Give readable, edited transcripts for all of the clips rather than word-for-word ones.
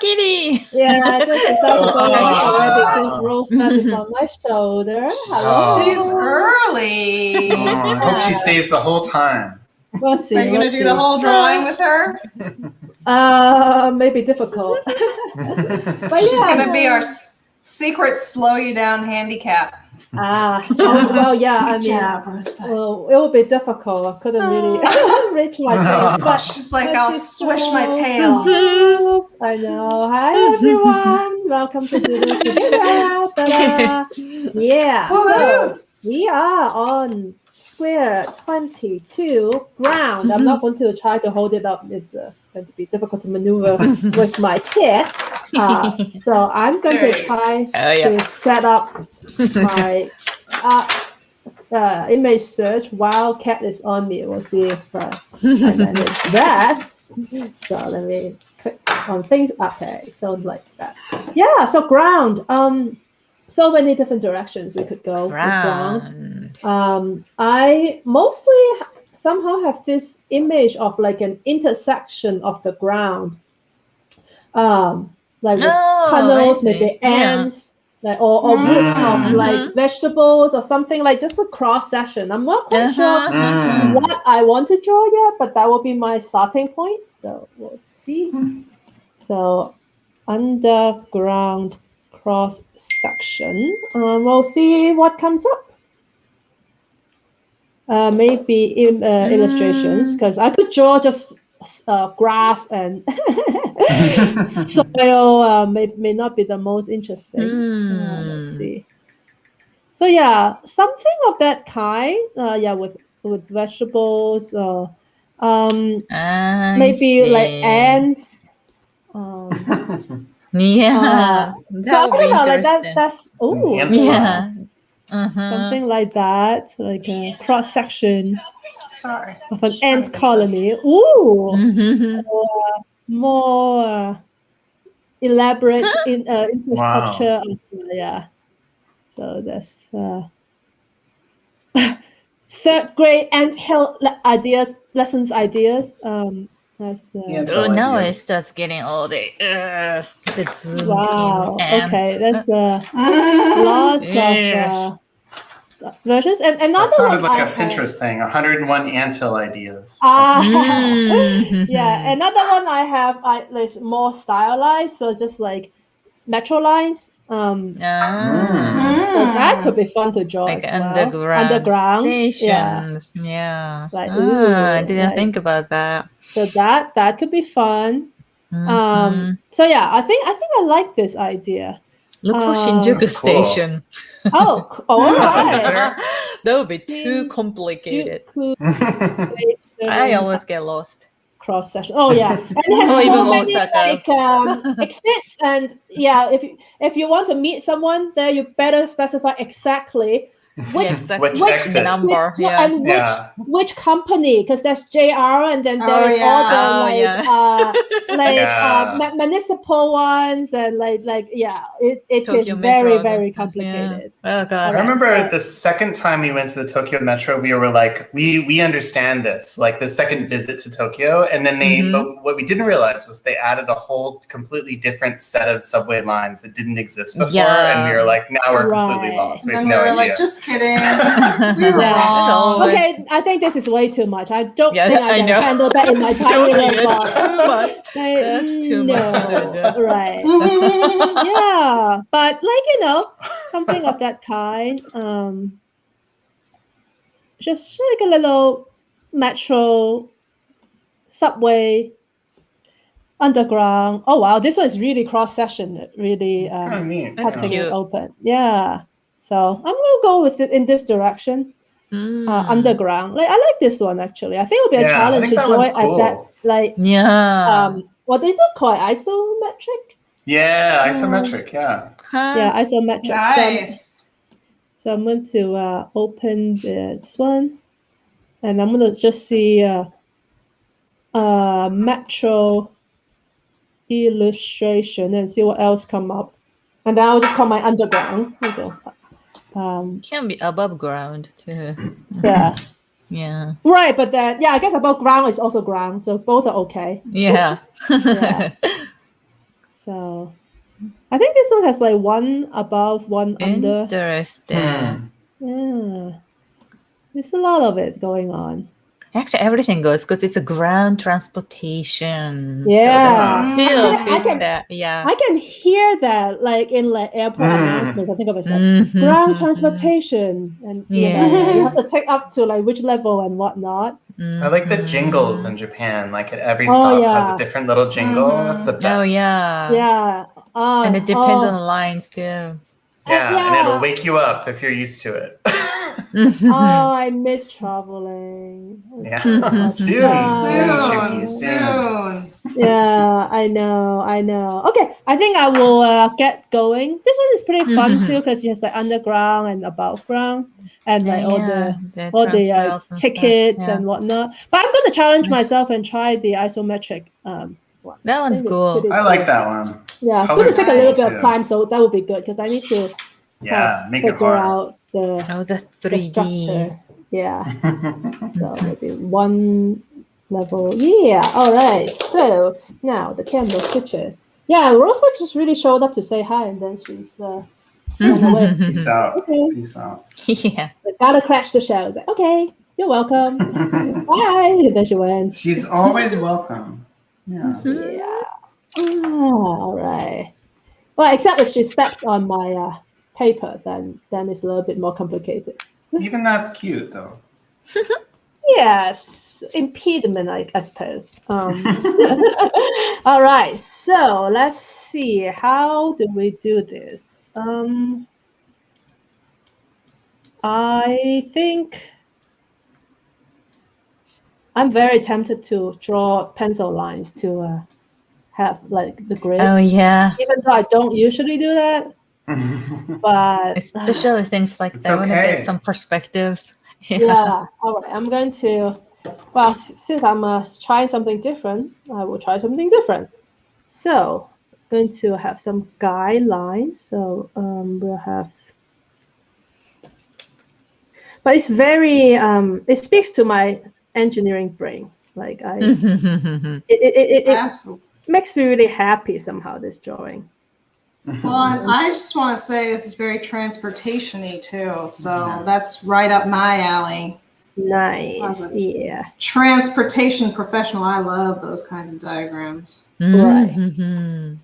Kitty. Yeah, just decided to go live already since Rosebud is on my shoulder. Hello. She's early. I hope she stays the whole time. We'll see. Are you going to do the whole drawing with her? Maybe difficult. But She's going to be our secret slow you down handicap. Well, yeah, I mean, well, it will be difficult. I couldn't really reach my tail. But she's like, I'll swish my tail. I know. Hi, everyone. Welcome to Doodle Together. Ta-da. Yeah, so we are on square 22 ground. I'm not going to try to hold it up. It's going to be difficult to maneuver with my kit. So I'm going to try to set up my image search while cat is on me. We'll see if I manage that. So let me click on things. Okay, so like that. Yeah, so ground. So many different directions we could go with ground. I mostly somehow have this image of like an intersection of the ground. Like with tunnels, maybe ants, like or roots of like vegetables or something, like just a cross section. I'm not quite sure what I want to draw yet, but that will be my starting point. So we'll see. So underground cross section. We'll see what comes up. Maybe illustrations, because I could draw just grass and soil may not be the most interesting. Let's see. So yeah, something of that kind. Yeah, with vegetables. Maybe like ants. Yeah, that would be like interesting. that's something like that, like a cross section of an ant colony. More elaborate infrastructure. Yeah. So that's third grade ant hill lessons ideas. That's now it starts getting all the wow. Okay, that's lots of versions. And another that sounded one like a Pinterest thing. 101 anthill ideas. Yeah, another one I have is more stylized, so just like metro lines. So that could be fun to draw like as well. underground stations. Like, I didn't think about that. So that could be fun. So yeah, I think I like this idea. Look for Shinjuku Station. All right. That would be too complicated. I always get lost. Cross section. Oh yeah, and it has so many like exits, and yeah, if you want to meet someone there, you better specify exactly which number, and which company, because there's JR and then there's all the municipal ones, and it is very very complicated. Oh gosh. I remember the second time we went to the Tokyo Metro, we were like, we understand this, like the second visit to Tokyo, and then but what we didn't realize was they added a whole completely different set of subway lines that didn't exist before, and we were like, now we're completely lost. We have no idea. Like, just kidding. We were wrong. Okay, I think this is way too much. I don't think I can handle that in my tiny little box. Too much. That's too much. Right. Yeah, but something of that kind. Just like a little metro, subway, underground. Oh wow, this one is really cross section. Really cutting it open. Yeah. So I'm gonna go with it in this direction. Underground. Like I like this one actually. I think it'll be a challenge to draw it at that what they do call it, isometric. Yeah, isometric. Yeah. Yeah, isometric. Nice. So I'm going to open this one, and I'm gonna just see metro illustration and see what else come up, and then I'll just call my underground. So, can be above ground too. Yeah. Yeah. Right, but then I guess above ground is also ground, so both are okay. Yeah. Yeah. So I think this one has like one above, one under. Interesting. Yeah. There's a lot of it going on. Actually, everything goes because it's a ground transportation. Yeah. So Actually, I I can hear that like in like airport announcements. I think of it as ground transportation, and you have to take up to like which level and whatnot. I like the jingles in Japan. Like at every stop has a different little jingle. That's the best. Oh yeah. Yeah. And it depends on the lines too. Yeah, and it'll wake you up if you're used to it. Oh, I miss traveling. Yeah. Soon. Yeah, I know. Okay, I think I will get going. This one is pretty fun too because it has like underground and above ground and like all the tickets and whatnot. But I'm gonna challenge myself and try the isometric one. That one's cool. I like that one. Yeah, it's gonna take a little bit of time, so that would be good because I need to make it figure hard. out the 3D structure. Yeah. So maybe one level. Yeah. All right. So now the camera switches. Yeah, Rosewood just really showed up to say hi, and then she's run away. Peace out. Okay. Peace out. Yeah. So gotta crash the show. I was like, okay, you're welcome. Bye. And then she went. She's always welcome. Yeah. Yeah. All right. Well, except if she steps on my paper, then it's a little bit more complicated. Even that's cute, though. Yes, impediment, I suppose. All right, so let's see. How do we do this? I think I'm very tempted to draw pencil lines to have like the grid. Oh yeah. Even though I don't usually do that. But especially things like that when I get some perspectives. Yeah. All right. I'm going to. Well, since I'm trying something different, I will try something different. So, I'm going to have some guidelines. So, we'll have. But it's very. It speaks to my engineering brain. Like it makes me really happy somehow. This drawing. Well, I just want to say this is very transportation-y too, so that's right up my alley. Nice, yeah. Transportation professional, I love those kinds of diagrams. Right.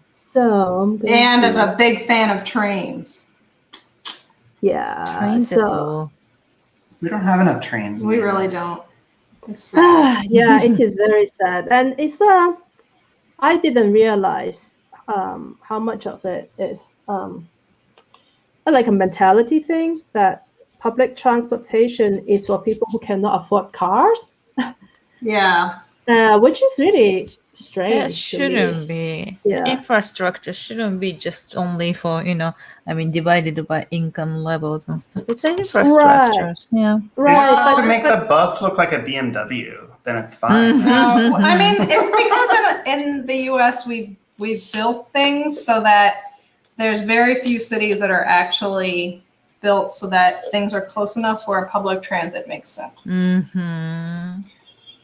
So, and as a big fan of trains. Yeah. Trains are cool. We don't have enough trains. We really don't. It's sad. Yeah, it is very sad, and it's I didn't realize. How much of it is like a mentality thing that public transportation is for people who cannot afford cars. Yeah. Which is really strange. It shouldn't be. Yeah. Infrastructure shouldn't be just only for, divided by income levels and stuff. It's an infrastructure. Right. Yeah. Right. To make the bus look like a BMW, then it's fine. No, I mean, it's because in the US we've built things so that there's very few cities that are actually built so that things are close enough where public transit makes sense.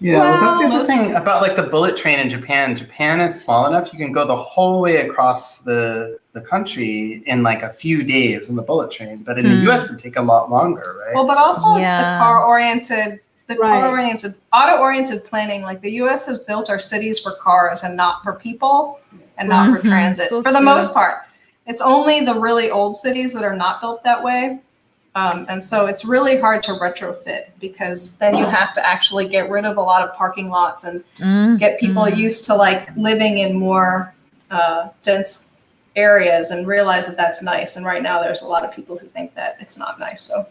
Yeah, that's the other thing about like the bullet train in Japan. Japan is small enough you can go the whole way across the country in like a few days in the bullet train. But in the US it'd take a lot longer, right? Well, but also it's the car-oriented auto-oriented planning. Like the US has built our cities for cars and not for people and not for transit. So for the most part. It's only the really old cities that are not built that way. And so it's really hard to retrofit because then you have to actually get rid of a lot of parking lots and get people used to like living in more dense areas and realize that that's nice. And right now there's a lot of people who think that it's not nice. So.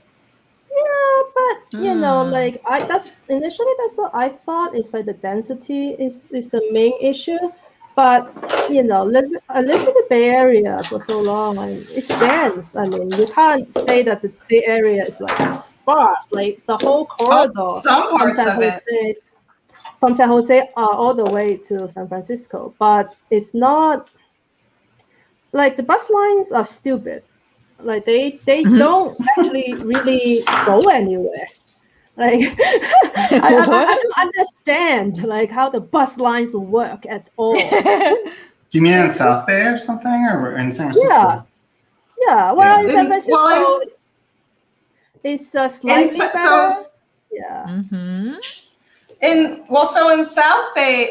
Yeah, but like that's what I thought. It's like the density is the main issue. But living in the Bay Area for so long, and it's dense. I mean, you can't say that the Bay Area is like sparse. Like the whole corridor from San Jose all the way to San Francisco. But it's not like the bus lines are stupid. Like they don't actually really go anywhere. Like I What? don't understand like how the bus lines work at all. Do you mean in South Bay or something, or in San Francisco? Yeah, well, in San In- well, Francisco, it's slightly better. So Yeah. Mm-hmm. so in South Bay,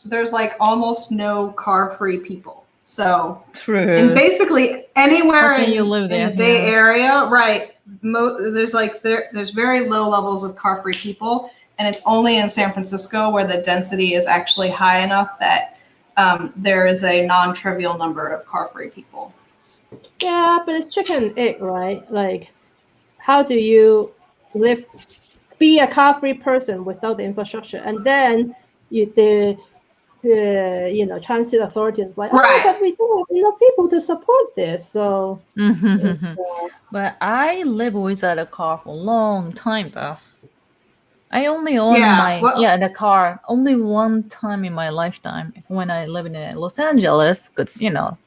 there's like almost no car-free people. So in True. basically anywhere How can you in live there? the Bay Yeah. Area, right? There's very low levels of car-free people, and it's only in San Francisco where the density is actually high enough that there is a non-trivial number of car-free people. Yeah, but it's chicken and egg, right? Like, how do you be a car-free person without the infrastructure? And then the transit authority is like, Right. but we don't have enough people to support this. So, it's, But I live without a car for a long time though. I only own Yeah, the car only one time in my lifetime when I lived in Los Angeles, because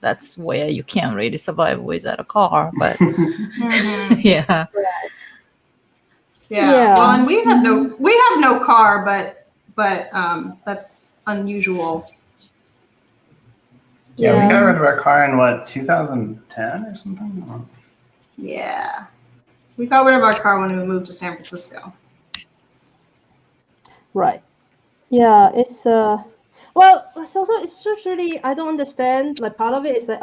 that's where you can't really survive without a car. But mhm. yeah, Yeah. Well, and we have no car, but that's unusual. Yeah, we got rid of our car in what, 2010 or something? Yeah. We got rid of our car when we moved to San Francisco. Right. Yeah, it's well, it's just really I don't understand. Like part of it is like,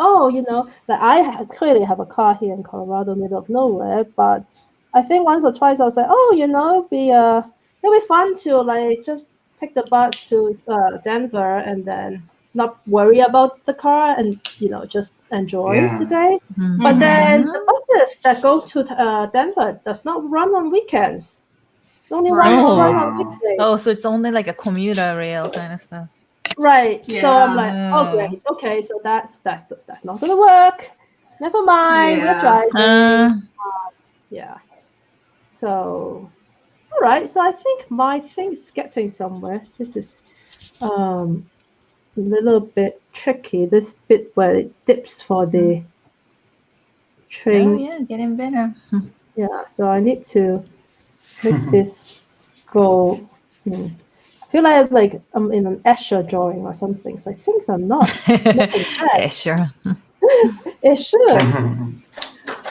like clearly have a car here in Colorado, middle of nowhere, but I think once or twice I was like, it'll be fun to like just take the bus to Denver and then not worry about the car and just enjoy the day. Mhm. But then the buses that go to Denver does not run on weekends. It's only Right. run on weekdays. Oh, so it's only like a commuter rail kind of stuff. Right. So I'm like, Yeah. great. Okay, so that's not gonna work. Never mind. We're driving. Yeah. So, all right. So I think my thing's getting somewhere. This is a little bit tricky. This bit where it dips for the train. Oh yeah, getting better. Yeah. So I need to make this go. I feel like I'm in an Escher drawing or something. So things are not. Yeah, sure. It should.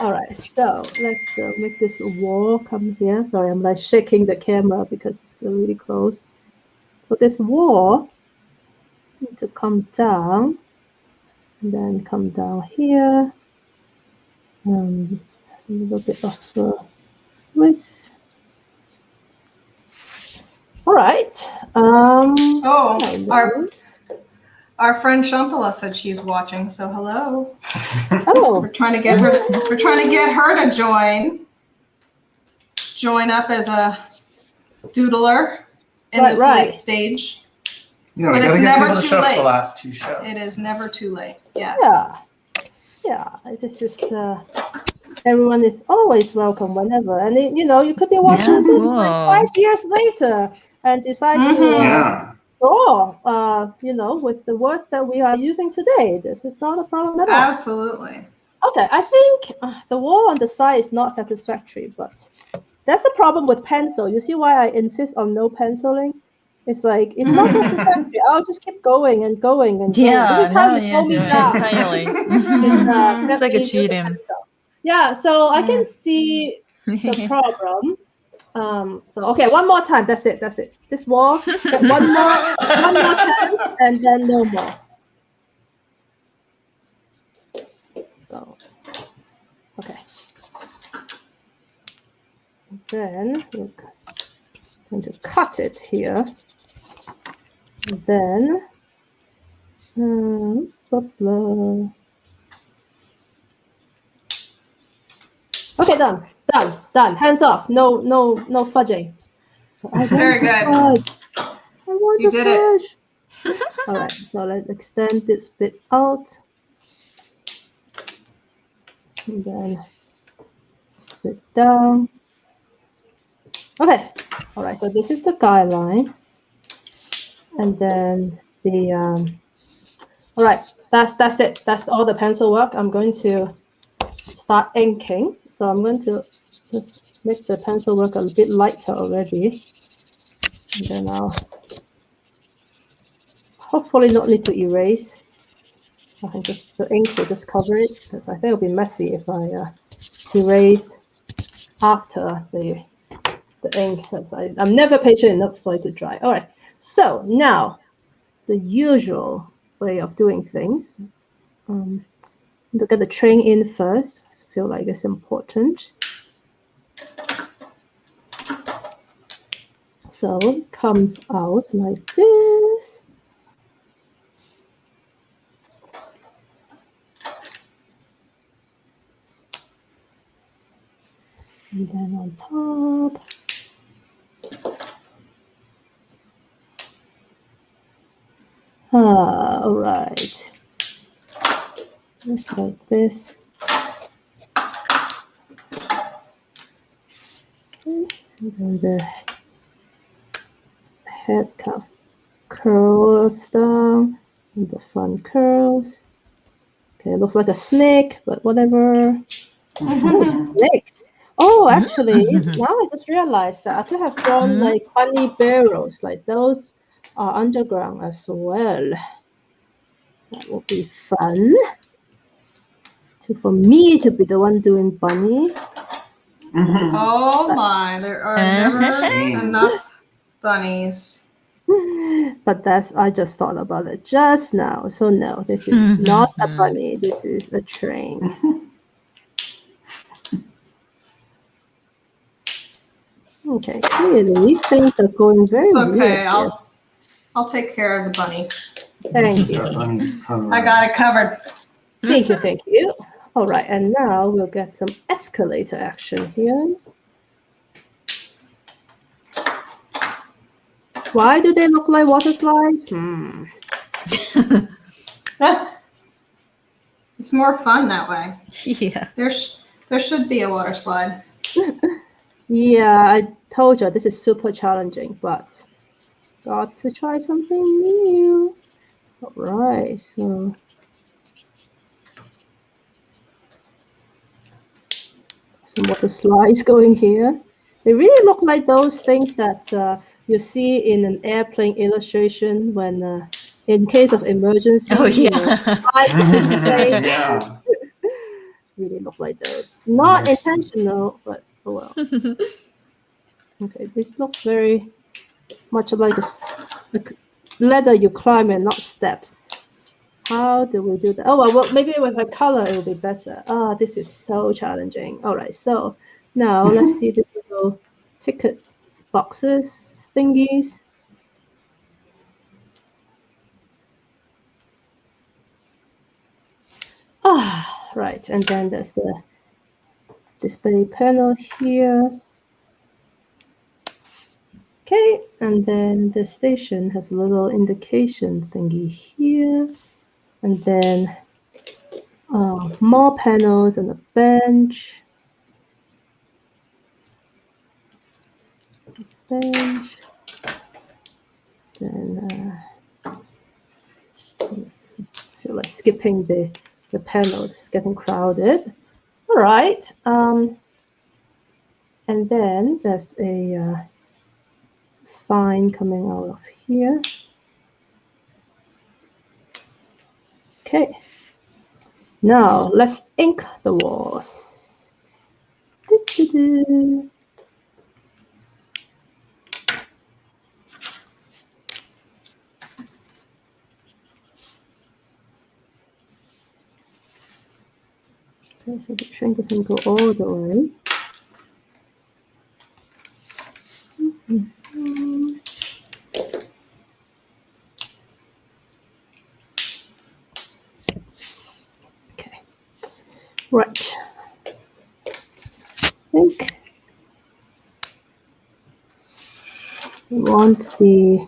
All right, so let's make this wall come here. Sorry, I'm like shaking the camera because it's really close. So this wall need to come down and then come down here. There's a little bit of width. All right. Our friend Shantala said she's watching, so hello. Oh, We're trying to get her. We're trying to get her to join up as a doodler in this late stage. Yeah, but it's never too late. The last two shows. It is never too late. Yes. Yeah. This is everyone is always welcome whenever, and you could be watching this like 5 years later and decide to draw, with the words that we are using today. This is not a problem at all. Absolutely. Okay, I think the wall on the side is not satisfactory, but that's the problem with pencil. You see why I insist on no penciling? It's like, it's not satisfactory. I'll just keep going and going and going. This is how you slow me down. It's like a cheating. Yeah, so I can see the problem. Okay, one more time. That's it. This wall, get one more chance, and then no more. So, okay. Then we're going to cut it here. And then, blah, blah. Okay, done. Hands off. No fudging. Very good. I want you to did fudge. All right, so let's extend this bit out. And then split down. Okay. All right, so this is the guideline. And then the all right, that's it. That's all the pencil work. I'm going to start inking. So I'm going to just make the pencil work a bit lighter already. And then I'll hopefully not need to erase. I can just, the ink will just cover it, because I think it'll be messy if I erase after the ink. I'm never patient enough for it to dry. All right, so now the usual way of doing things. To get the train in first. I feel like it's important. So it comes out like this. And then on top. All right. Just like this. Okay. And then the head kind of curves down, and the front curls. Okay, it looks like a snake, but whatever. Oh, snakes. Oh, actually, now I just realized that I could have drawn like bunny barrels, like those are underground as well. That would be fun. For me to be the one doing bunnies. Oh my, there are never enough bunnies. But I just thought about it just now. So no, this is not a bunny. This is a train. Okay, clearly things are going very It's okay. weird here. I'll take care of the bunnies. Thank you. I got it covered. Thank you, thank you. All right, and now we'll get some escalator action here. Why do they look like water slides? It's more fun that way. Yeah. There should be a water slide. Yeah, I told you this is super challenging, but got to try something new. All right, so some water slides going here. They really look like those things that you see in an airplane illustration when, in case of emergency, Oh, yeah. Yeah. Really look like those. Not intentional, but oh well. Okay, this looks very much like a ladder you climb and not steps. How do we do that? Oh, well, maybe with a color it will be better. This is so challenging. All right, so now let's see these little ticket boxes thingies. Right, and then there's a display panel here. Okay, and then the station has a little indication thingy here. And then more panels and a bench. Then I feel like skipping the panel. It's getting crowded. All right. And then there's a sign coming out of here. Okay. Now let's ink the walls. Doo-doo-doo. Okay, so the train doesn't go all the way. Okay, right. I think we want the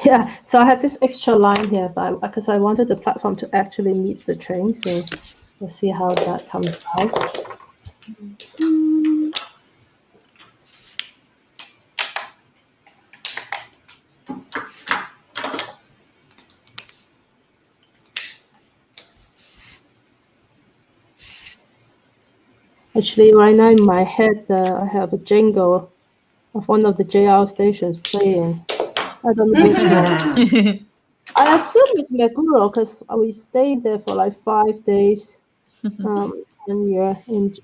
yeah, so I have this extra line here, but because I wanted the platform to actually meet the train, so we'll see how that comes out. Actually, right now in my head, I have a jingle of one of the JR stations playing. I don't know which one. I assume it's Meguro because we stayed there for like 5 days. 1 year in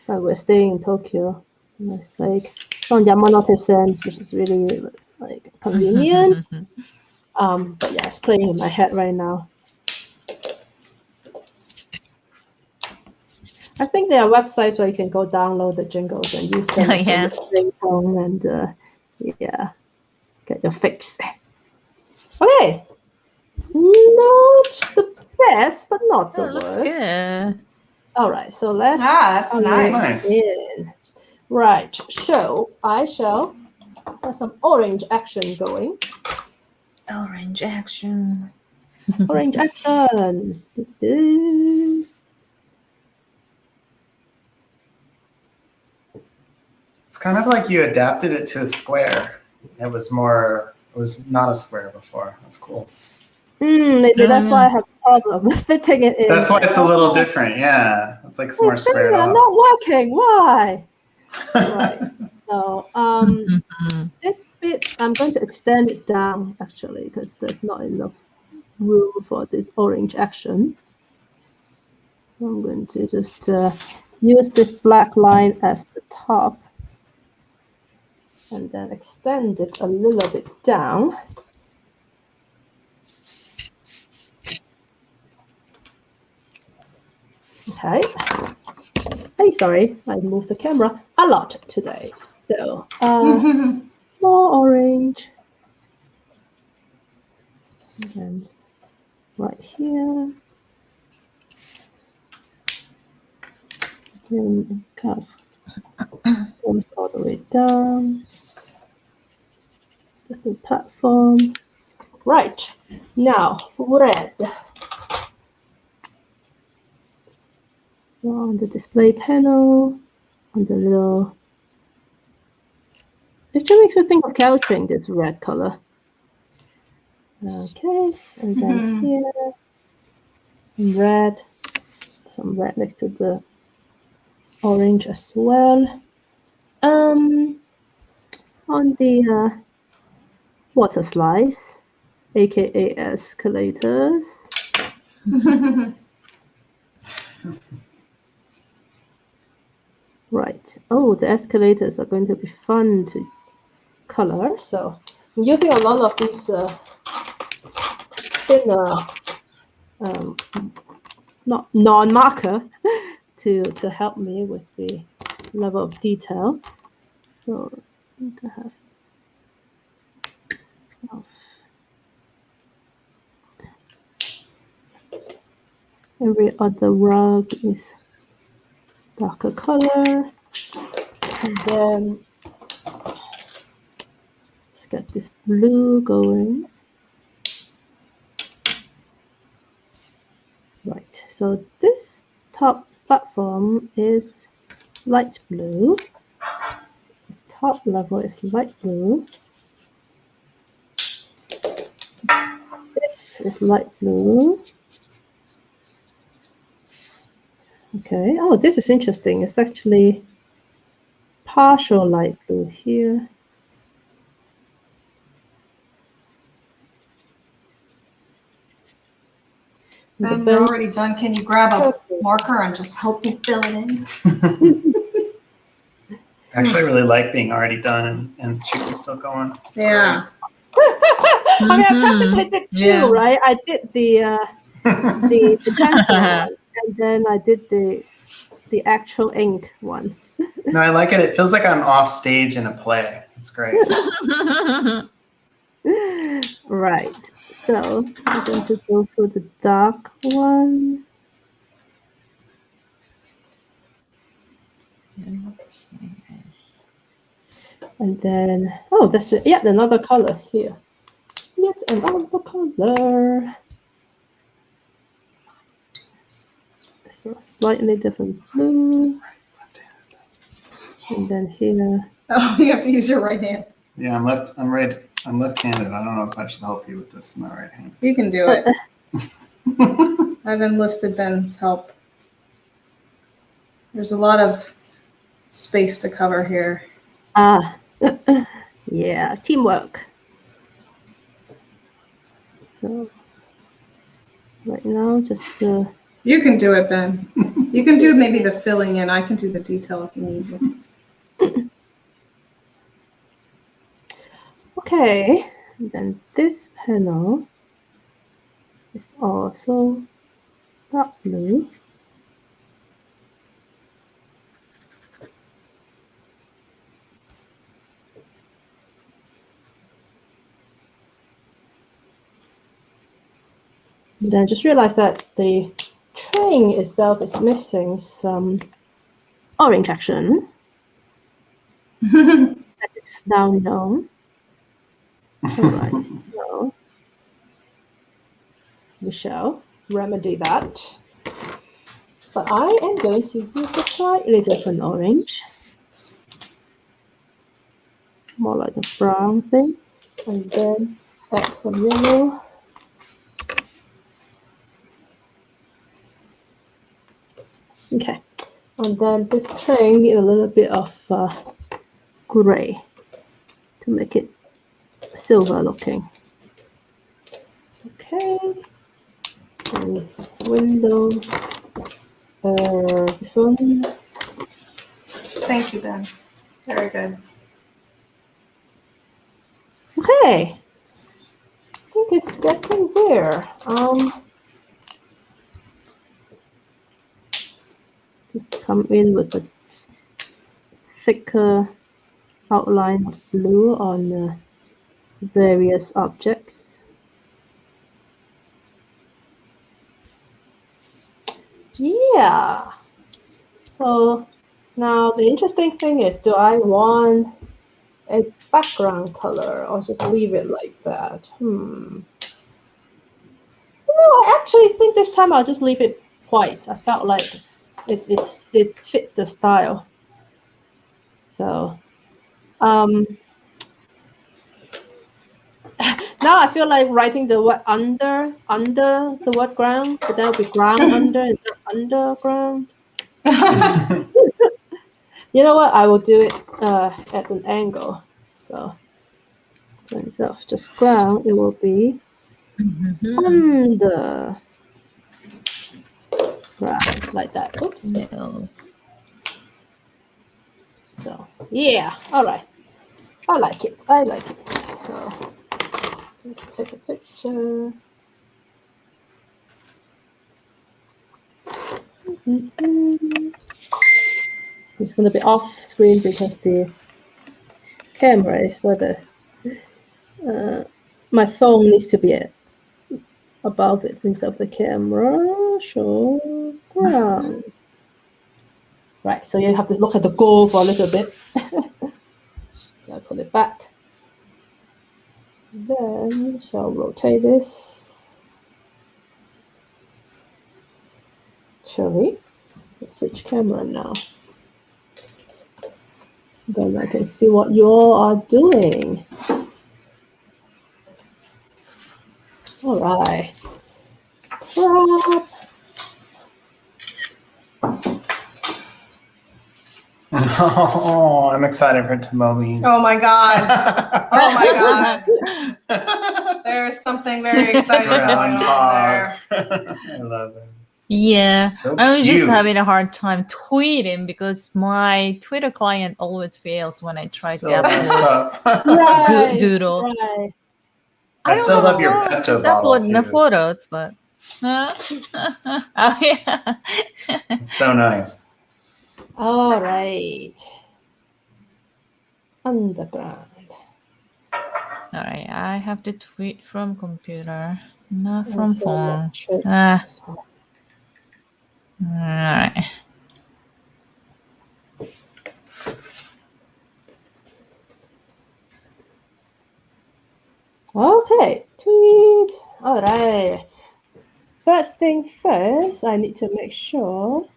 we're staying in Tokyo. And it's like on Yamanote Sense, which is really like convenient. But yeah, it's playing in my head right now. I think there are websites where you can go download the jingles and use them as Yeah. a ringtone and yeah, get your fix. Okay, not the best, but not the That looks worst. good. All right, so let's That's color nice. in. Right, so I shall have some orange action going. Orange action. Orange action. Do-do. It's kind of like you adapted it to a square. It was not a square before. That's cool. Maybe that's why I have a problem with fitting it in. That's why it's a little different. Yeah, it's like more squared I'm off. not working. Why? Right. So this bit, I'm going to extend it down actually because there's not enough room for this orange action. So I'm going to just use this black line as the top and then extend it a little bit down. Okay. Hey, sorry, I moved the camera a lot today. So more orange. And then right here. Then kind of goes all the way down. The platform. Right. Now, red. So on the display panel, on the little. It just makes me think of Caltrain, this red color. Okay, and then here, red, some red next to the orange as well. On the water slides, aka escalators. Right. Oh, the escalators are going to be fun to color. So I'm using a lot of these thinner, not non-marker, to help me with the level of detail. So I need to have every other rug is darker color, and then let's get this blue going. Right, so this top platform is light blue. This top level is light blue. This is light blue. Okay, oh, this is interesting. It's actually partial light blue here. Ben, you're already done. Can you grab a marker and just help me fill it in? Actually, I really like being already done and Chico's still going. It's Yeah. I mean, I practically did two, right? I did the pencil one, and then I did the actual ink one. No, I like it. It feels like I'm off stage in a play. It's great. Right. So I'm going to go through the dark one. And then, oh, that's yet another color here. Yet another color. So slightly different blue. And then here. Oh, you have to use your right hand. Yeah, I'm left-handed. I don't know if I should help you with this in my right hand. You can do it. I've enlisted Ben's help. There's a lot of space to cover here. Ah, yeah, teamwork. So right now, just You can do it, Ben. You can do maybe the filling in. I can do the detail if you need. okay. And then this panel is also dark blue. And then I just realized that the train itself is missing some orange action. That is now known. Alright, so we shall remedy that. But I am going to use a slightly different orange. More like a brown thing. And then add some yellow. Okay. And then this train needs a little bit of gray to make it silver looking. Okay. And window. This one. Thank you, Ben. Very good. Okay. I think it's getting there. Just come in with a thicker outline of blue on various objects. Yeah. So now the interesting thing is, do I want a background color or just leave it like that? No, I actually think this time I'll just leave it white. I felt like it fits the style. So now I feel like writing the word under the word ground, but that would be ground under instead of underground. You know what? I will do it at an angle. So instead of just ground, it will be under ground like that. Oops. No. So yeah, all right. I like it. I like it. So let's take a picture. It's going to be off screen because the camera is where the my phone needs to be above it instead of the camera. Show ground. Right, so you have to look at the goal for a little bit. I put it back. Then shall rotate this. Shall we? Let's switch camera now. Then I can see what you all are doing. All right. Crap. Oh, I'm excited for Tomomi's. Oh my god. Oh my god. There's something very exciting going on there. I love it. Yeah, So I was just cute. having a hard time tweeting because my Twitter client always fails when I try So to messed upload up. Right. Doodle. Right. I don't still have love a your problem Pepto just bottle, uploading the too. photos, but oh yeah. It's so nice. All right. Underground. All right, I have to tweet from computer, not from Also phone. electric. Ah. All right. Okay, tweet. All right. First thing first, I need to make sure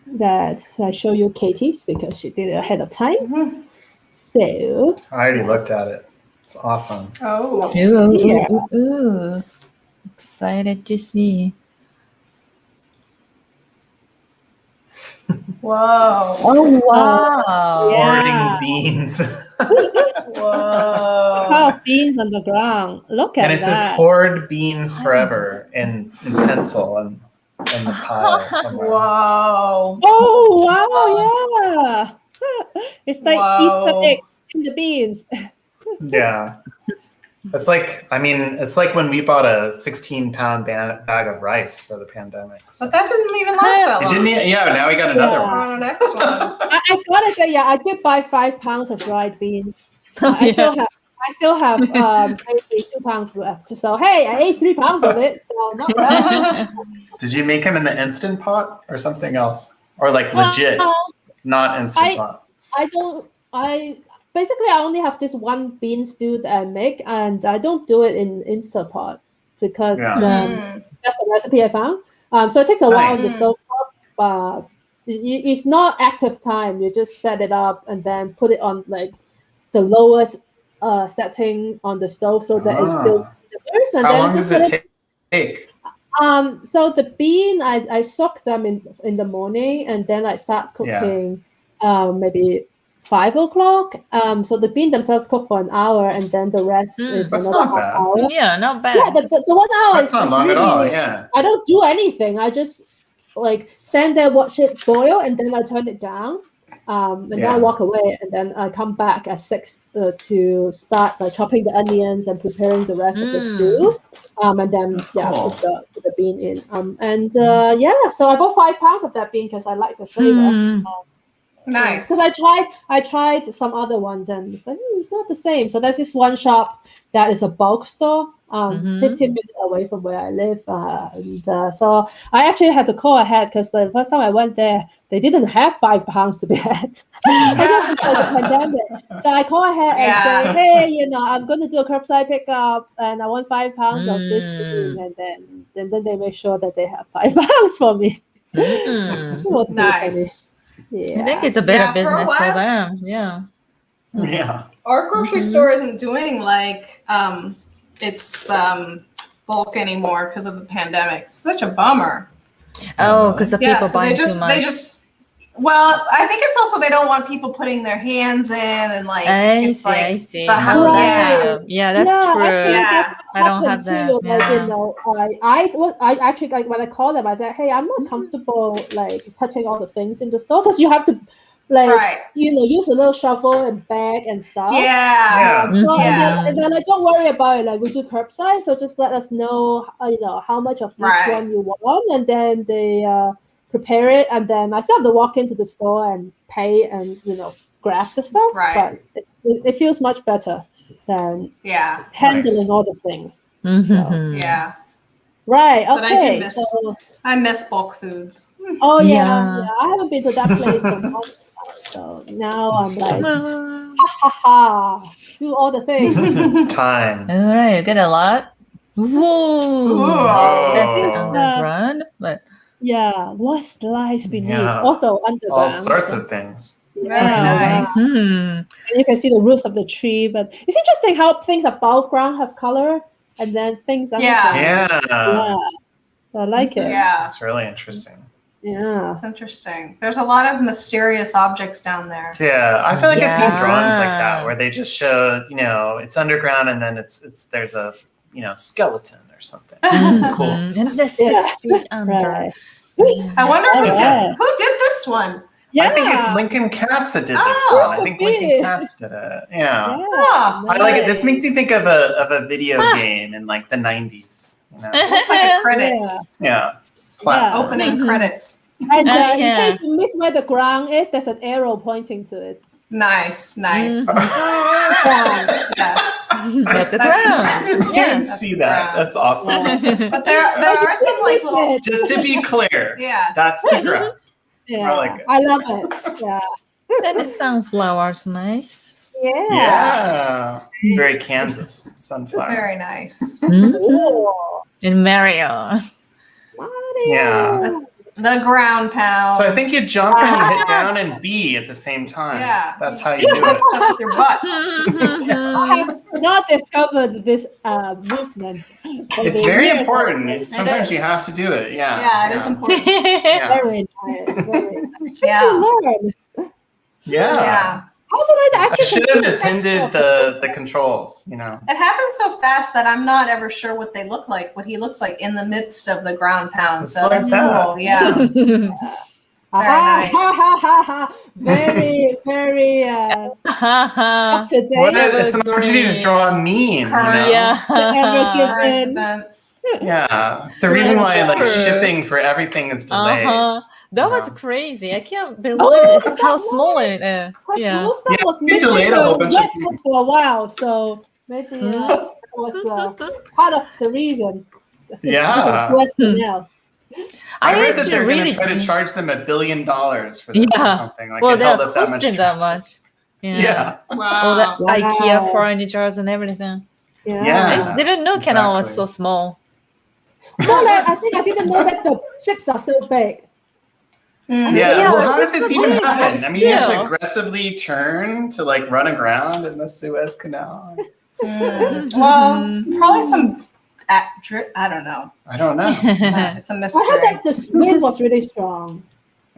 that I show you Katie's because she did it ahead of time. So I already looked at it. It's awesome. Oh. Ooh, Yeah. ooh. Excited to see. Whoa. Oh wow! Yeah. Hoarding beans. Whoa. Pile of beans on the ground. Look at And it says that. hoard beans forever in pencil and in the pile somewhere. Whoa. Oh wow! Yeah. It's like Easter Whoa. egg in the beans. Yeah. It's like, I mean, it's like when we bought a 16-pound bag of rice for the pandemic. So. But that didn't even last that It long. didn't, yeah, now we got another Yeah. one. On the next one. I gotta say, yeah, I did buy 5 pounds of dried beans. Oh, I yeah. still have maybe 2 pounds left. So hey, I ate 3 pounds of it, so not bad. Did you make them in the Instant Pot or something else? Or like legit, not Instant Pot? I basically I only have this one bean stew that I make, and I don't do it in Instant Pot because Mm. that's the recipe I found. So it takes a while on the Nice. stove top, but it's not active time. You just set it up and then put it on like the lowest setting on the stove so that it still simmers. And How then long just does let it take? So the bean, I soak them in the morning, and then I start cooking maybe 5 o'clock. So the bean themselves cook for an hour, and then the rest is That's another not half bad. hour. Yeah, not bad. Yeah, the 1 hour That's is not long really, at all, yeah. I don't do anything. I just like stand there, watch it boil, and then I turn it down. And then I walk away, and then I come back at 6 to start like chopping the onions and preparing the rest of the stew. And then That's cool. put the bean in. So I bought 5 pounds of that bean because I like the flavor. Nice. Because I tried some other ones and it's like it's not the same. So there's this one shop that is a bulk store, 15 minutes away from where I live, so I actually had to call ahead because the first time I went there, they didn't have 5 pounds to be had. I guess it's like the pandemic. So I call ahead and say, hey, I'm going to do a curbside pickup and I want 5 pounds of this bean, and then they make sure that they have 5 pounds for me. It was pretty funny. Nice. Yeah. I think it's a better Yeah, for a business for while. them. Yeah. Yeah. Our grocery store isn't doing like its bulk anymore because of the pandemic. It's such a bummer. Oh, because the people so buying they too much. just well, I think it's also they don't want people putting their hands in and like I it's see. like No, the Right. yeah, that's true. Actually, that's what I don't have happened that. too. Like, I actually like when I called them, I said, "Hey, I'm not comfortable like touching all the things in the store because you have to, like, use a little shovel and bag and stuff." Yeah. And then like, don't worry about it. Like, we do curbside, so just let us know, how much of each one you want, and then they prepare it, and then I still have to walk into the store and pay and grab the stuff. Right. But it feels much better than handling Nice. all the things. Mhm. Yeah. Right. But Okay. I miss bulk foods. Oh yeah. Yeah. I haven't been to that place for months now, so now I'm like, All ha ha, do all the things. It's time. right, you get a lot. Whoa, Ooh. that's Oh. underground, but Yeah. What lies beneath? Yeah. Also All underground. sorts of things. Very Yeah. nice. And you can see the roots of the tree, but it's interesting how things above ground have color, and then things underground. Yeah. I like it. Yeah. That's really interesting. Yeah. It's interesting. There's a lot of mysterious objects down there. Yeah, I feel like I've seen drawings like Yeah. that where they just show, it's underground and then there's a, skeleton or something. It's cool. And the 6 feet under. Right. I wonder who Alright. did this one. Yeah. I think it's Lincoln Cats that did this Oh, one. I think could be. Lincoln Cats did it. Yeah. Ah, I like it. This makes me think of a video game in like the 90s. looks like a credits. Yeah. Opening credits. And Yeah. in case you miss where the ground is, there's an arrow pointing to it. Nice. Mhm. Ground. Yes. That's the That's- ground. I didn't Yeah. even see that. Ground. That's awesome. But there are some like little Just to be clear, yeah. that's the ground. Yeah. I like it. I love it. Yeah. And the sunflowers, nice. Yeah. Yeah. Very Kansas sunflower. Very nice. Cool. In Mario. Mario. Yeah. The ground pound. So I think you jump and hit down and B at the same time. Yeah. That's how you do Put it. stuff with your butt. I have not discovered this movement. It's very important. Sometimes you is. have to do it. Yeah. Yeah, it is important. Yeah. Very nice. Very nice. Yeah. To learn. Yeah. Also, like the I actual should have appended the controls, you know. It happens so fast that I'm not ever sure what they look like, what he looks like in the midst of the ground pound. It's So like that's that. cool. Yeah. Ha nice. ha ha ha! Very, very up to date. It's an opportunity to draw a meme, you know? Current. Yeah. Current given. events. Yeah. It's the reason why like Super. shipping for everything is delayed. That was Yeah. crazy. I can't believe Oh, it, how small it is. Because Yeah. most stuff was we missing delayed a whole bunch of website things. for a while, so maybe it was part of the reason. Yeah. Now. I I read had that to they're going really to try to charge them $1 billion for this or Yeah. something. Like well, it they're held up that much. costing that much. Yeah. All that Wow. IKEA Wow. furniture and everything. Yeah. Yeah. I just didn't know Canal was exactly. so small. No, like, I think I didn't know that the ships are so big. Mm. Yeah. Yeah, Well, it's how did so this even big, but happen? I mean, you have to still. aggressively turn to like run aground in the Suez Canal. Well, it's probably some. I don't know. I don't know. It's a I mystery. heard that the wind was really strong.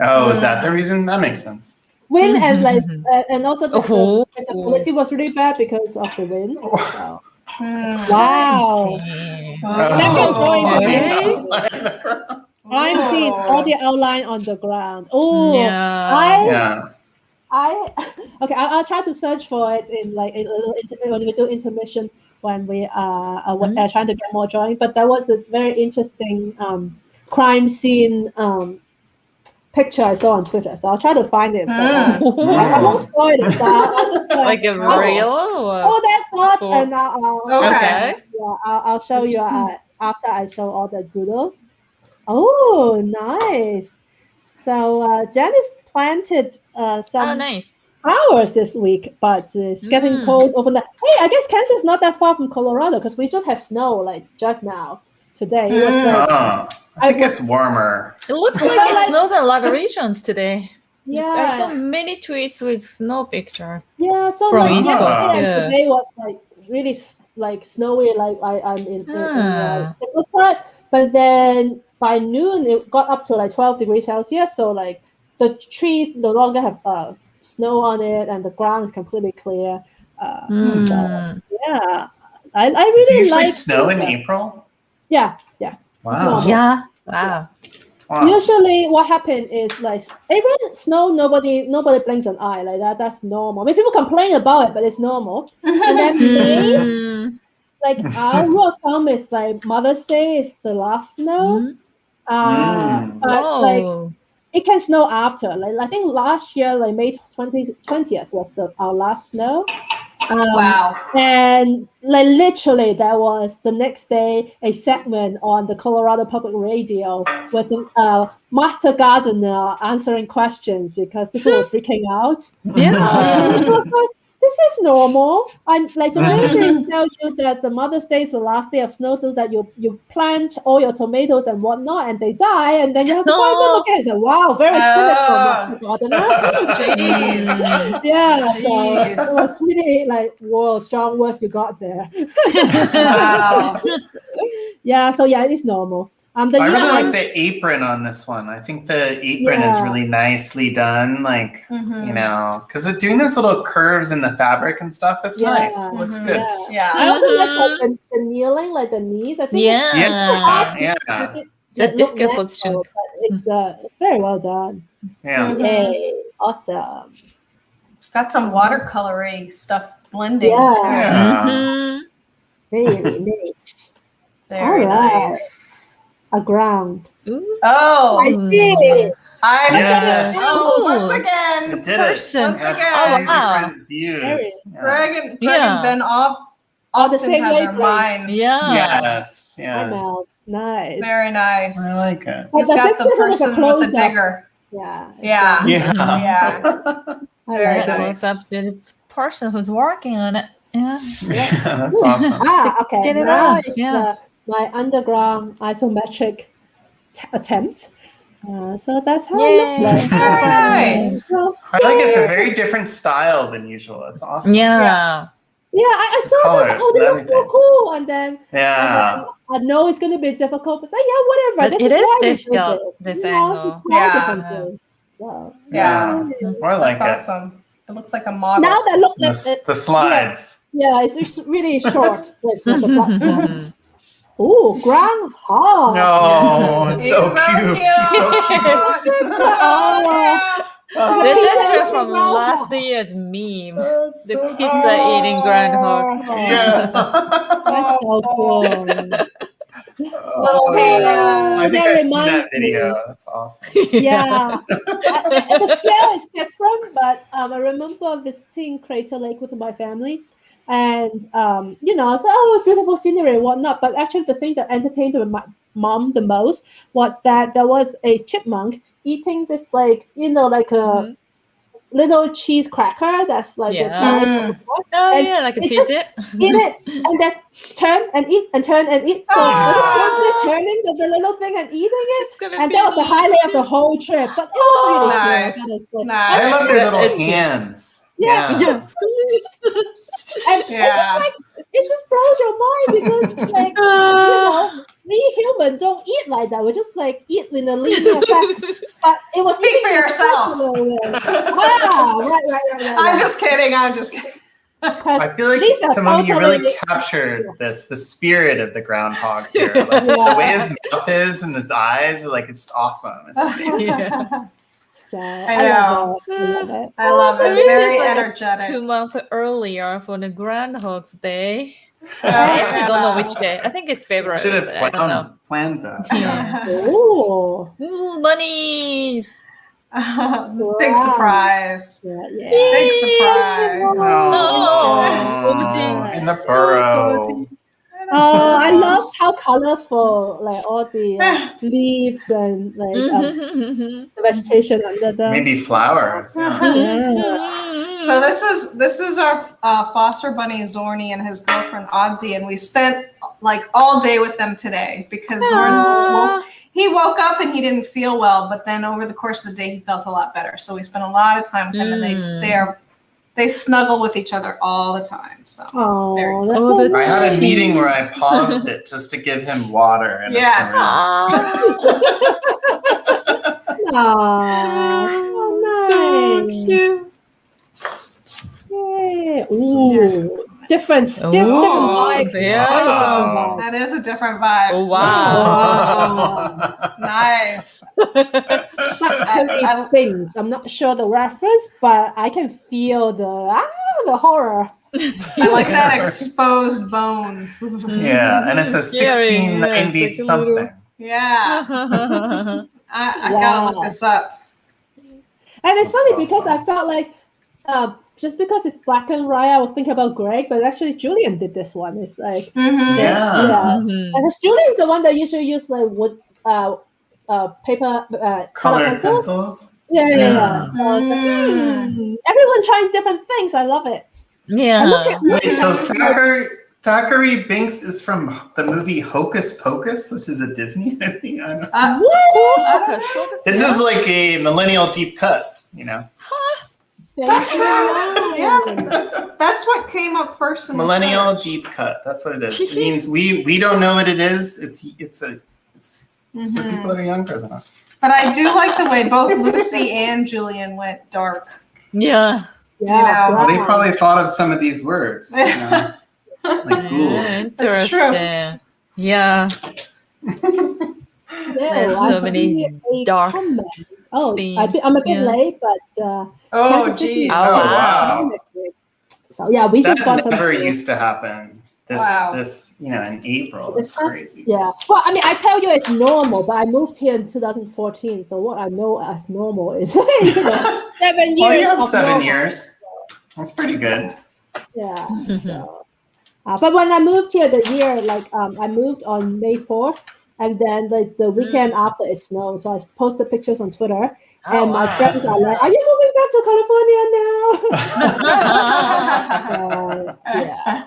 Oh, is that the reason? That makes sense. Wind and like and also the Oh. visibility was really bad because of the wind. So. Mm. Wow. Second drawing Okay. I'm seeing all the outline on the ground. Oh, Yeah. Yeah. Okay. I'll try to search for it in like a little when we do intermission when we are trying to get more drawing. But that was a very interesting crime scene picture I saw on Twitter. So I'll try to find it. But, I won't spoil it. So I'll just Like a real? hold that thought Cool. and I'll Okay. I'll show you after I show all the doodles. Oh, nice. So Janice planted Oh, some nice. flowers this week, but it's getting cold over there. Hey, I guess Kansas is not that far from Colorado because we just had snow like just now. Today it was like Oh, I think it's warmer. It looks like it snows in a lot of regions today. I saw yeah, many tweets with snow picture. yeah. So From like East yesterday Coast, and yeah. today was like really like snowy. Like I'm in it was hot, but then by noon it got up to like 12 degrees Celsius. So like the trees no longer have snow on it, and the ground is completely clear. So yeah, I Does it really usually like snow in April? Yeah. Wow. Yeah. Wow. Wow. Usually, what happened is like April snow. Nobody blinks an eye like that. That's normal. I mean, people complain about it, but it's normal. And then May, like our rule of thumb is like Mother's Day is the last snow. But like it can snow after. Like I think last year, like May 20th was our last snow. Wow. And like literally there was the next day a segment on the Colorado Public Radio with the master gardener answering questions because people were freaking out. Yeah. It was like, this is normal. And like the nurseries tell you that the Mother's Day is the last day of snow, so that you plant all your tomatoes and whatnot, and they die, and then you have to buy them again. So wow, very cynical, Mr. Gardener. Jeez. Yeah, so Jeez. it was really like, whoa, strong words you got there. Wow. Yeah, so yeah, it's normal. I really like the apron on this one. I think the apron is really nicely done. Like, you know, because doing those little curves in the fabric and stuff, it's nice. It looks good. Yeah. I also like the kneeling, like the knees. I think Yeah. it's difficult position. but it's very well done. Yeah. Yay, awesome. Got some watercolory stuff blending. Yeah. Too. Very nice. Very All right. nice. A ground. Oh, I see. I Yes. Oh, once again. It did Person. Once it. again. Oh, wow. Different views. Yeah. Greg and Ben the often same have their wavelength. minds. Yeah. Yes. Hi, Yes. Mel. Nice. Very nice. I like it. But He's got the picture was a person with the close-up. digger. Yeah. Yeah. Yeah. I Very like it. nice. Up to the person who's working on it. Yeah. Yeah, that's awesome. Okay. Get it Now out, it's yeah. my underground isometric attempt. So that's how Yay, it looks like. Very nice. So, I like it's a very different style than usual. It's awesome. Yeah. yeah, I saw Colors this. Oh, and they were so everything. cool. And then Yeah. I know it's going to be difficult, but say, yeah, whatever. But This it is is why we did difficult, this. this You know, just angle. try Yeah. different Yeah. things. So, Yeah. More like That's it. awesome. It looks like a model. now that look And like it, the slides. yeah, it's just really short. Like the platform. Oh, groundhog. No, it's He's so so cute. cute. She's so cute. Oh, Oh, That's pizza actually eating from groundhog. last year's meme. that's The so pizza eating groundhog. Oh, Yeah. that's so cool. Little hand. I think That I've seen reminds that video. me. That's awesome. Yeah. The scale is different, but I remember visiting Crater Lake with my family. And, you know, I thought, oh, beautiful scenery and whatnot. But actually, the thing that entertained my mom the most was that there was a chipmunk eating this, like, you know, like a little cheese cracker that's like the size of a box. Oh And yeah, like a it cheese just it. eat it and then turn and eat and turn and eat. So I was just constantly turning the little thing and eating it. It's gonna And be that was the highlight of the whole trip. But it was really Nice. cool. I gotta say. Nice. I love their little It's cute. hands. Yeah. Yeah. And it's Yeah. just like it just blows your mind because like you know, we humans don't eat like that. We just like eat in a linear fashion. But it was Speak eating for in a yourself. circular way. Right. I'm just kidding. I'm just kidding. Because I feel like, these are Tomomi, you really totally- captured the spirit of the groundhog here. Like, the way his mouth is and his eyes, like, it's awesome. It's amazing. Yeah. So I know. I love it. I love I it. wish Very it's like energetic. 2 months earlier for the Groundhog's Day. Yeah. I actually don't know which day. I think it's February. Should have but I don't know. planned that. Yeah. Oh. Ooh, bunnies! Big surprise. Yeah. Big surprise. Oh, in the burrow. Oh, I love how colorful, like all the leaves and like the vegetation under them. Maybe flowers. Yeah. Yes. So this is our foster bunny Zorny and his girlfriend Oddsy, and we spent like all day with them today because Zorny he woke up and he didn't feel well, but then over the course of the day he felt a lot better. So we spent a lot of time with him, and they snuggle with each other all the time. So Oh, that's Oh, so that's I had a nice. meeting where I paused it just to give him water. And Yes. Oh, nice. So cute. Yay. Ooh. Different vibe. Yeah. Wow. that is a different vibe. Oh, wow. Wow. Nice. Black things. I'm not sure the reference, but I can feel the horror. I like that exposed bone. Yeah, and it says Scary, 1690 yeah, it's like a something. little- Yeah. I Wow. gotta look this up. And it's That's funny because awesome. I felt like just because it's black and white, I was thinking about Greg, but actually Julian did this one. It's like Mhm. Yeah. Mhm. because Julian's the one that usually use like wood paper color Colored pencils. pencils. Yeah. So I was like, Mm. everyone tries different things. I love it. Yeah. And look at Wait, so Thackeray Binks is from the movie Hocus Pocus, which is a Disney movie. I don't know. What? This is like a millennial deep cut, you know. Thank you. Yeah. That's what came up first in the Millennial search. deep cut. That's what it is. It means we don't know what it is. It's for Mhm. people that are younger than us. But I do like the way both Lucy and Julian went dark. Yeah. Yeah. Well, they brown. probably thought of some of these words, you know, like ghoul. That's true. Interesting. Yeah. There's I so many see a dark comment. Oh, themes, I'm a bit yeah. late, but Oh, Kansas City geez. is Oh, wow. So yeah, we just That bought some. never stuff. used to happen. Wow. This, you know, in April. This It's month? crazy. Yeah. Well, I mean, I tell you it's normal, but I moved here in 2014, so what I know as normal is 7 years. Well, you have of 7 normal. years. That's pretty good. Yeah. Mhm. So, but when I moved here, the year I moved on May 4th, and then the weekend after it snowed. So I posted pictures on Twitter, Oh, and my wow. friends are like, "Are you moving back to California now?" Yeah.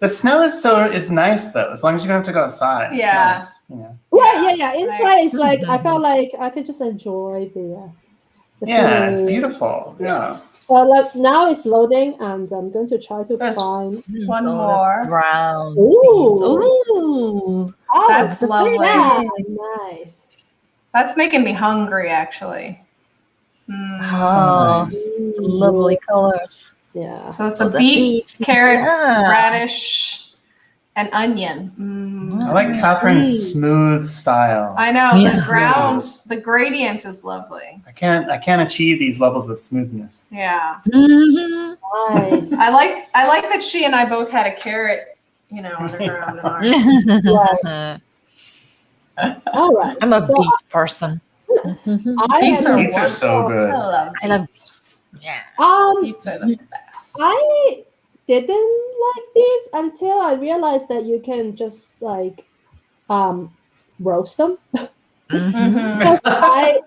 The snow is nice though, as long as you don't have to go outside. It's Yeah. nice, you know. Right. yeah. Inside it's like I felt like I could just enjoy the Yeah, it's scenery. beautiful. Yeah. Well, now it's loading, and I'm going to try to There's find. one So more. the brown. Ooh. Ooh. Oh, That's the lovely. yeah, face. nice. That's making me hungry, actually. Oh, nice. lovely colors. Yeah. So it's Oh, a the beet, beets. carrot, Yeah. radish, and onion. I like Catherine's Mm. smooth style. I know Yeah. the ground, the gradient is lovely. I can't achieve these levels of smoothness. Yeah, Mhm. Nice. I like that she and I both had a carrot, on the ground in ours. All right. I'm a So beets person. I Beets am are a Beets are so I good. love I love beets. Yeah. Beets are the best. I didn't like these until I realized that you can just like roast them. Mhm. Because I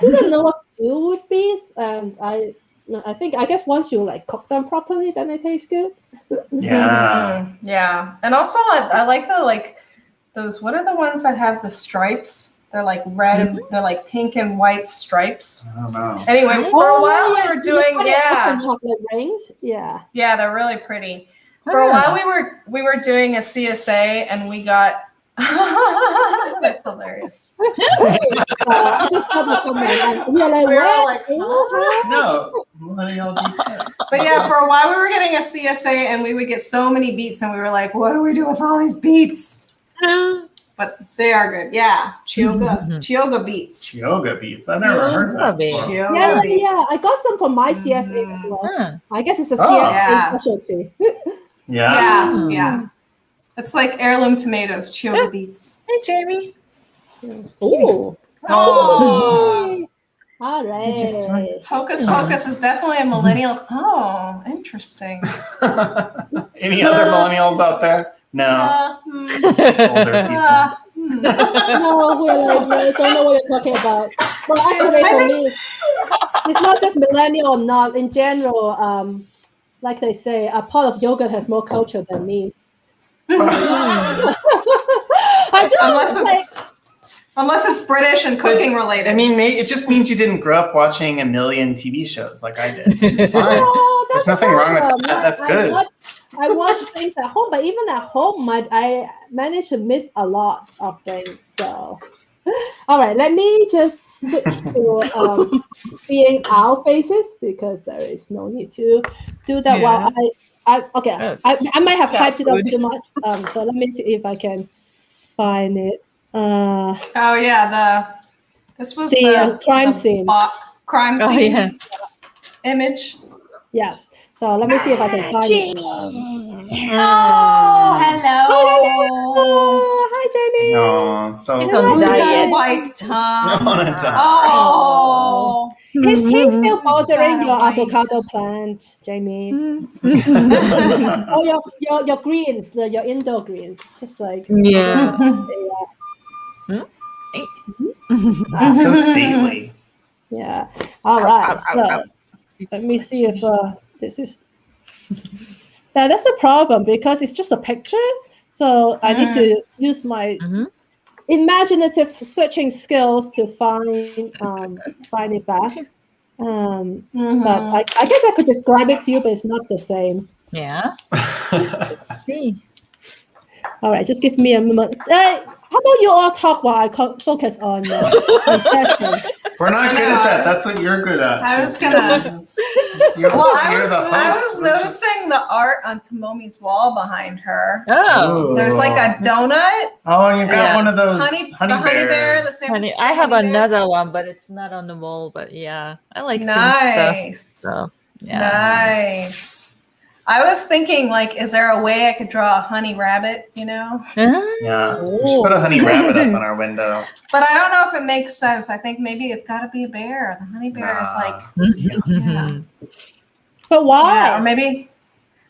didn't know what to do with these, and I guess once you like cook them properly, then they taste good. Yeah. Yeah, and also I like those. What are the ones that have the stripes? They're like red and they're like pink and white stripes. I don't know. Anyway, for a while yeah, we were doing you have like rings. Yeah. Yeah, they're really pretty. For a while we were doing a CSA and we got that's hilarious. I just saw the comment and we are like, We were all what? like, huh? No. Millennial deep cut. But yeah, for a while we were getting a CSA and we would get so many beets and we were like, what do we do with all these beets? But they are good. Yeah. Chiyoga beets. Yoga beets. I've never heard that before. Chiyoga beets. Yeah. I got some from my CSA as well. Huh. I guess it's a Oh. CSA Yeah. specialty. Yeah. Yeah. It's like heirloom tomatoes, Chiyoga beets. Hey, Jamie. Ooh. Oh. All right. Hocus Pocus is definitely a millennial. Oh, interesting. Any other millennials out there? No. Just older people. No, we're like, no, don't know what you're talking about. Well, actually, for me, it's not just millennial or not. In general, like they say, a pot of yogurt has more culture than me. I just Unless it's British and cooking related. I mean, it just means you didn't grow up watching a million TV shows like I did, which is fine. No, There's nothing wrong with that. That's good. I watch things at home, but even at home, I manage to miss a lot of things. So, all right, let me just switch to seeing our faces because there is no need to do that. Yeah. While I might have typed it up too much. So let me see if I can find it. Oh yeah, this was the crime scene. Crime Oh, scene yeah. image. Yeah. So let me see if I can find it. Oh, hello. Oh, hi, Jamie. Oh, so He's on Who's got diet. a white tongue? On a diet. Oh. Is he still Who's watering got a your white avocado plant, Jamie? Oh, your greens, your indoor greens, just like Yeah. so stately. yeah. All right. So let me see if this is. That's the problem because it's just a picture, so I need to use my imaginative searching skills to find it back. But I guess I could describe it to you, but it's not the same. Yeah. Let's see. All right, just give me a moment. How about you all talk while I focus on construction? We're not good at that. That's what you're good at. I was gonna. You're I the was noticing the art on Tomomi's wall behind her. Oh. There's like a donut. Oh, and you got one of those Honey honey bear, bears. the San Honey, Francisco I have honey bear. another one, but it's not on the wall. But yeah, I like pink Nice. stuff. So yeah. Nice. I was thinking, like, is there a way I could draw a honey rabbit, Ah. Yeah, we should put a honey rabbit up on our window. But I don't know if it makes sense. I think maybe it's got to be a bear. The honey bear is like, yeah. But why? Yeah, or maybe.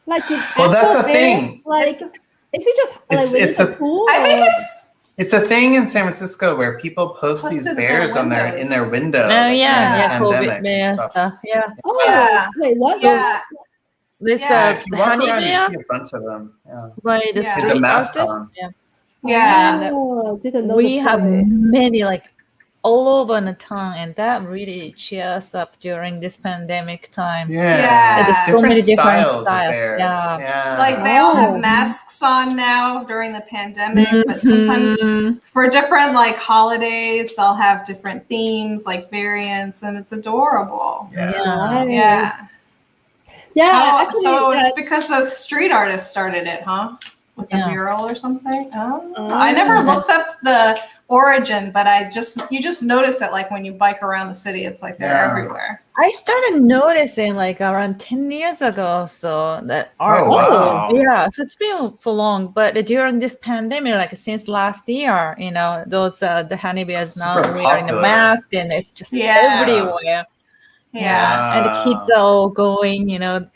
Like, Well, that's a thing. Like, is it just like It's a pool? I think or- It's a thing in San Francisco where people post Posted these in bears their in their windows. window. Oh like, yeah, during the COVID pandemic bear and stuff. Yeah. Oh, Yeah. wait, what? Yeah. This Yeah, If you walk honey around, you bear see a bunch of them. Yeah. by the Yeah. It's street a mascot. artist. Yeah. Yeah. Oh, didn't know We the have story. many like all over the town, and that really cheers up during this pandemic time. Yeah. Yeah. There's so Different many different styles of styles. bears. Yeah. Yeah. Like they all have Oh. masks on now during the pandemic, but sometimes Mhm. for different like holidays, they'll have different themes, like variants, and it's adorable. Yeah. Nice. Yeah. Yeah, Oh, actually, so it's because the street artist started it, huh? With the Yeah. mural or something. Oh, Oh. I never looked up the origin, but you just notice it like when you bike around the city. It's like they're Yeah. everywhere. I started noticing like around 10 years ago, so that art. Oh, wow. Yeah, so it's been for long, but during this pandemic, like since last year, you know, those the honey bears now Super wearing a popular. mask, and it's just Yeah. everywhere. Yeah. And the kids are all going, you know,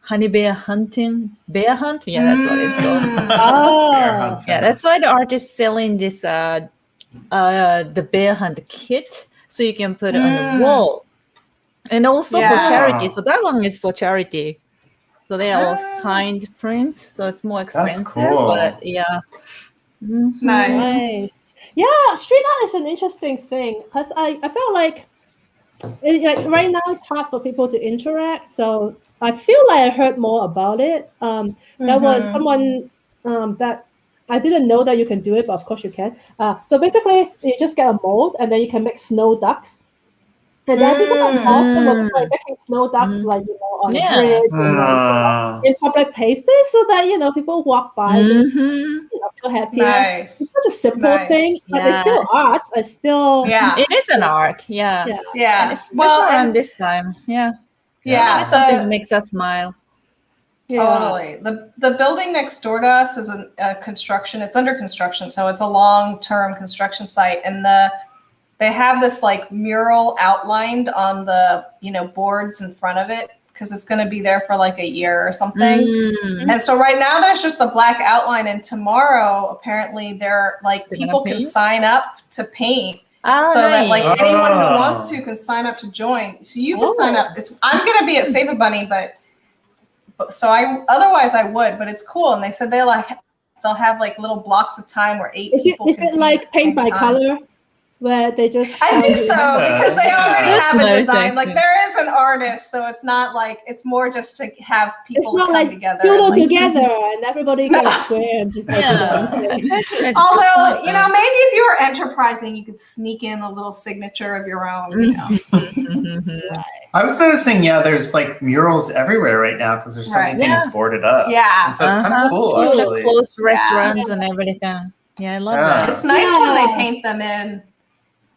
honey bear hunting, bear hunt. Yeah, that's what it's called. Oh. Bear hunting. Yeah, that's why the artist selling this the bear hunt kit, so you can put it on the wall, and also for Yeah. charity. So that one is for charity. So they are all Ah. signed prints, so it's more expensive. cool. But yeah. Mhm. Nice. Yeah, street art is an interesting thing because I felt like right now it's hard for people to interact. So I feel like I heard more about it. There was someone that I didn't know that you can do it, but of course you can. So basically, you just get a mold and then you can make snow ducks. And then this was awesome. Was like making snow ducks, like on a bridge and Ah. in public places, so that people walk by just Mhm. feel happier. Nice. It's such a simple thing, but it's still Yes. art. It's still Yeah. It is an art, yeah. Yeah. Yeah. And especially around this time, yeah. Yeah. It's something that makes us smile. Totally. The building next door to us is a construction. It's under construction, so it's a long-term construction site, and they have this like mural outlined on the boards in front of it because it's going to be there for like a year or something. And so right now there's just a black outline, and tomorrow apparently they're like They're people gonna can paint? sign up to paint. Oh, So that like nice. anyone who wants to can sign up to join. So you can sign up. I'm gonna be at Save a Bunny, but so otherwise I would, but it's cool. And they said they'll have like little blocks of time where 8 people. Is can it like at the paint same by time. color, where they just? I think so because they already That's have a nice, design. Like actually. there is an artist, so it's not like it's more just to have It's people not come like together. doodle and, like, together and everybody No. gets square and just Yeah. everything. Actually, it's Although, good maybe if you were enterprising, you could sneak in a little signature of your own, Mhm. I was noticing, there's like murals everywhere right now because there's so many Right. things Yeah. boarded up. Yeah. And so it's kind Uh-huh. of cool, True. The actually. closed restaurants and everything. Yeah, I love Yeah. that. It's nice when they Yeah. paint them in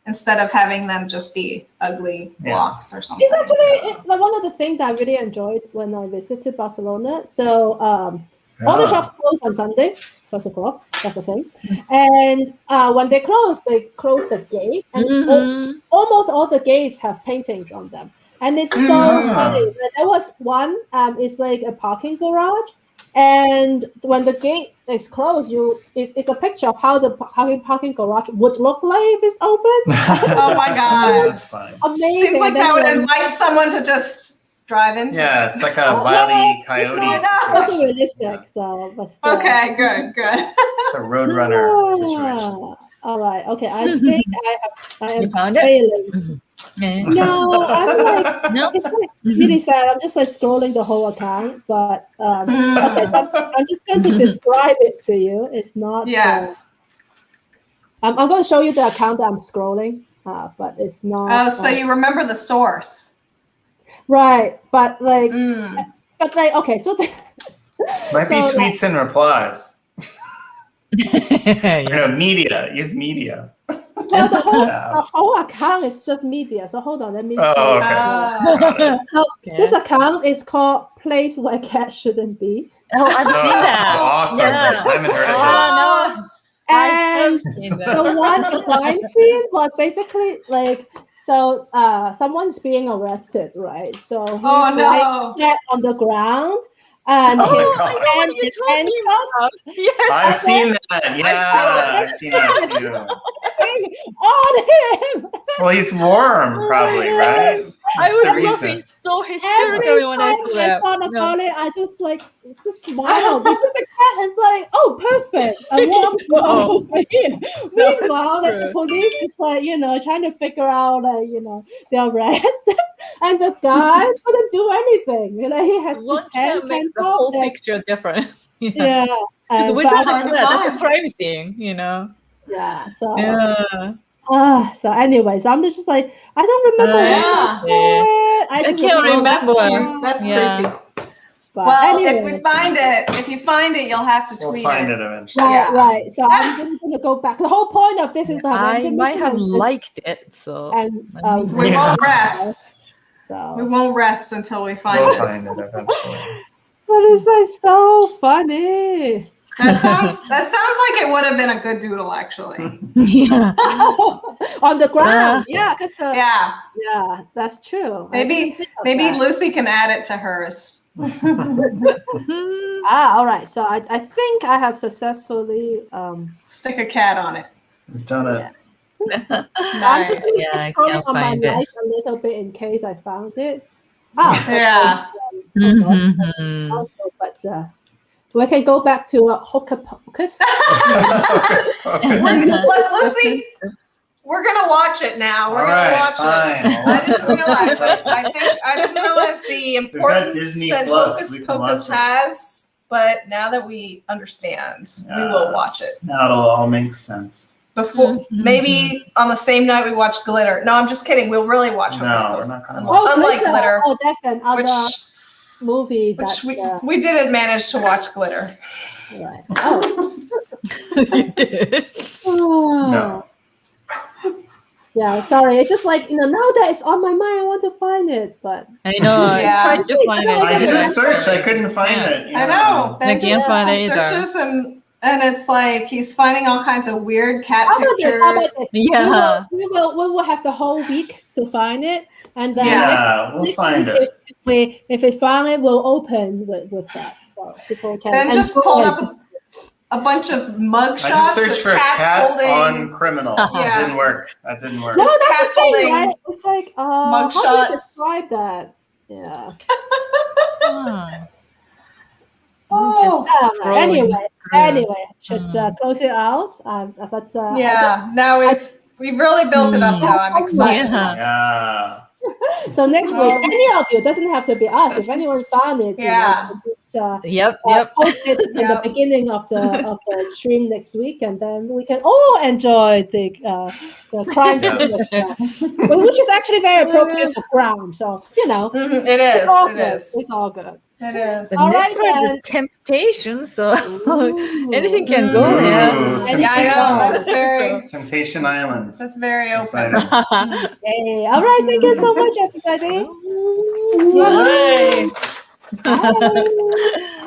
instead of having them just be ugly blocks or something. It's actually like one of the things that I really enjoyed when I visited Barcelona. So all the shops close on Sunday, first of all. That's the thing. And when they close the gate, and Mhm. almost all the gates have paintings on them. And it's so funny. There was one, it's like a parking garage. And when the gate is closed, it's a picture of how the parking garage would look like if it's open. Oh my God. That's funny. Amazing. Seems like And then that would when- invite someone to just drive into Yeah, it. it's like a Wile E. It's Coyote not situation. photorealistic, so but still. Okay, good. It's a Roadrunner situation. All right. Okay. I think I am You found it? failing. Yeah. No, I'm like No? it's like really sad. I'm just like scrolling the whole account, but okay. So I'm just going to describe it to you. It's not. Yes. I'm going to show you the account that I'm scrolling, but it's not. Oh, so you remember the source. right, but like, Mm. okay. So Might be So, like- tweets and replies. Yeah. Media. Use media. well, the Yeah. whole account is just media. So hold on, let me. Oh, show you. okay. Ah. Got it. So Okay. this account is called "Place Where Cats Shouldn't Be," Oh, I've Oh, seen that that. sounds awesome. Yeah. I haven't heard of Oh, no. I and have seen that. the crime scene was basically like someone's being arrested, right? So he's Oh like no. dead on the ground, and Oh, his my God. I know what hand you're is talking handcuffed. about. Yes. I've seen that. Yeah, I've seen that too. sitting on him. Well, he's warm, probably, right? I That's the was reason. laughing so Every hysterically when I time saw I that. thought No. about it, I just smile because the cat is like, oh, perfect, a warm spot Uh-oh. for him. That's Meanwhile, like, the true. police is like, trying to figure out, the arrest, and the guy couldn't do anything. He has his One hand cat makes the cancelled, whole and- picture different. Yeah. Because but without I- a hard to cat, that's a find. crime scene. yeah. So. Yeah. So anyway, so I'm just like, I don't remember I what see. for it. I I just can't remember. That's remember. cute. That's Yeah. creepy. But Well, anyway, if you find it, you'll have to We'll tweet find it. it eventually. right, Yeah. right. So I'm just gonna go back. The whole point of this is to have I intimacy might have and just- liked it, so and let me We see. won't Yeah. rest. We so. won't rest until we find We'll it. find it eventually. But it's like so funny. That sounds like it would have been a good doodle, actually. Yeah. On the ground, yeah, because Yeah. yeah, that's true. I didn't Maybe think of maybe that. Lucy can add it to hers. All right. So I think I have successfully Stick a cat on it. We've done it. I'm Nice. just gonna Yeah, I keep scrolling can't on my find it. life a little bit in case I found it. Oh, Yeah. Mhm. Also, but we can go back to Hocus Pocus. Focus, focus. Lucy, we're gonna watch it now. We're All gonna right, watch fine. it. I didn't realize it. I didn't realize the importance Disney that Plus. Hocus We can Pocus watch it. has. But now that we understand, we will watch it. Now it'll all make sense. Before Mhm. maybe on the same night we watch Glitter. No, I'm just kidding. We'll really watch No, Hocus we're Pocus. not gonna Oh, Unlike Glitter. Glitter, Oh, that's another which movie that. we didn't manage to watch Glitter. Right. Oh. You did. No. Yeah, sorry. It's just like, now that it's on my mind, I want to find it, but I know. Yeah. I tried to find it. I did a Yeah. search. I couldn't find Yeah. it. I know. I Then can't just find some it either. searches and it's like he's finding all kinds of weird cat how about this? How about pictures. this? Yeah. We will have the whole week to find it, and then Yeah, we'll next find week, it. If we find it, we'll open with that, so people can. Then and just go pulled and- up a bunch of mug I just shots searched with for cats cat holding. on criminal. Yeah. That didn't work. That didn't work. No, This that's cat's the thing, holding right? It's like, how do mugshot. you describe that? Yeah. Ah. Oh. Just All right. scrolling Anyway, through. should close it out. But Yeah. Now we've really built it up though. I'm excited. Yeah. Yeah. so next week, any of you, doesn't have to be us. If anyone found it, Yeah. Yep. post it in the Yep. beginning of the stream next week, and then we can all enjoy the crime scene, Yes. which is actually very appropriate for crime. So Mhm, it is. it's all It good. is. It's all good. It is. The All next right, one's then. a temptation, so Ooh. anything can go Ooh. there. Yeah, I know. That's So- very Temptation Island. that's very open. Exciting. Yay. All right, thank you so much, everybody. Bye. Bye.